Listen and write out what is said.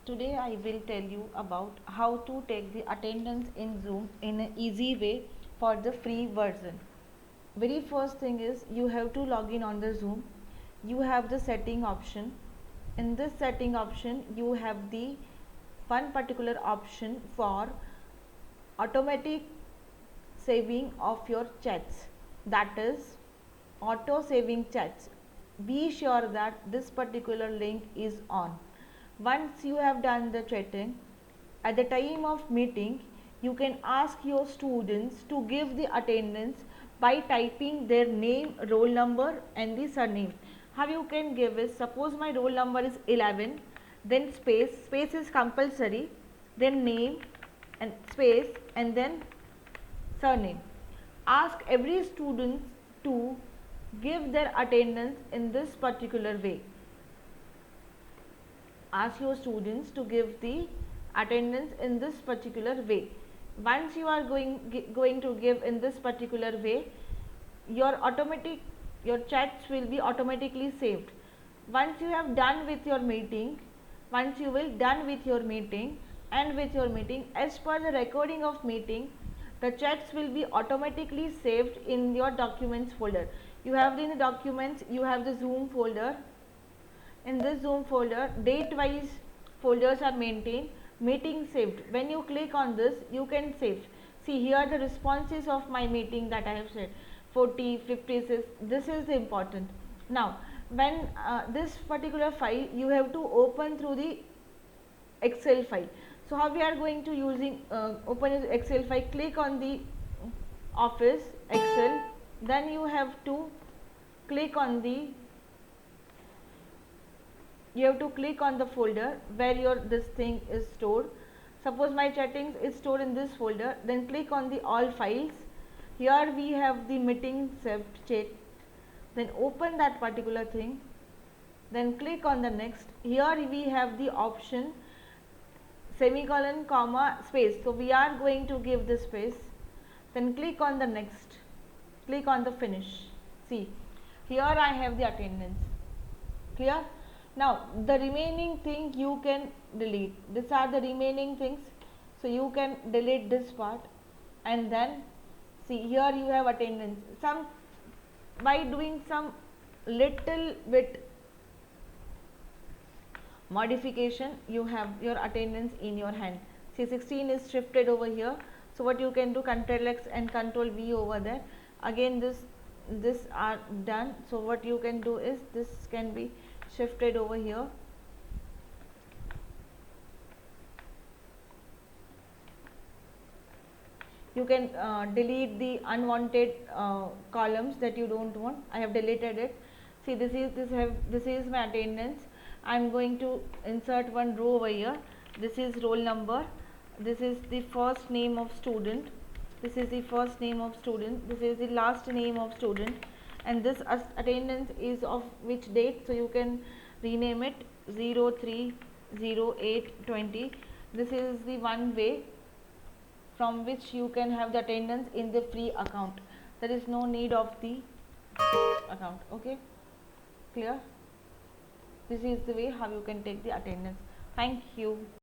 Today I will tell you about how to take the attendance in Zoom in an easy way for the free version. Very first thing is you have to log in on the Zoom. You have the setting option. In this setting option you have the one particular option for automatic saving of your chats, that is auto saving chats. Be sure that this particular link is on. Once you have done the chatting, at the time of meeting you can ask your students to give the attendance by typing their name, roll number and the surname. How you can give is, suppose my roll number is 11, then space is compulsory, then name and space and then surname. Ask every student to give their attendance in this particular way. Ask your students to give the attendance in this particular way. Once you are going to give in this particular way, your chats will be automatically saved. Once you have done with your meeting, once you will done with your meeting and with your meeting, as per the recording of meeting, the chats will be automatically saved in your documents folder. You have in the documents, you have the Zoom folder. In this Zoom folder, date wise folders are maintained, meeting saved. When you click on this, you can save. See here the responses of my meeting that I have said 40, 56. This is important. Now, when this particular file you have to open through the Excel file. So how we are going to using open Excel file? Click on the Office Excel. Then you have to click on the folder where your this thing is stored. Suppose my chattings is stored in this folder, then click on the all files. Here we have the meeting saved chat, then open that particular thing, then click on the next. Here we have the option semicolon comma space, so we are going to give the space, then click on the next, click on the finish. See here I have the attendance. Clear? Now the remaining thing you can delete. These are the remaining things, so you can delete this part, and then see here you have attendance. Some by doing some little bit modification, you have your attendance in your hand. See 16 is shifted over here, so what you can do, Ctrl X and Ctrl V over there. Again this are done, so what you can do is this can be shifted over here. You can delete the unwanted columns that you don't want. I have deleted it. See this is my attendance. I am going to insert one row over here. This is roll number, this is the first name of student, this is the first name of student, this is the last name of student, and this attendance is of which date, so you can rename it 03/08/20. This is the one way from which you can have the attendance in the free account. There is no need of the account. Okay, clear? This is the way how you can take the attendance. Thank you.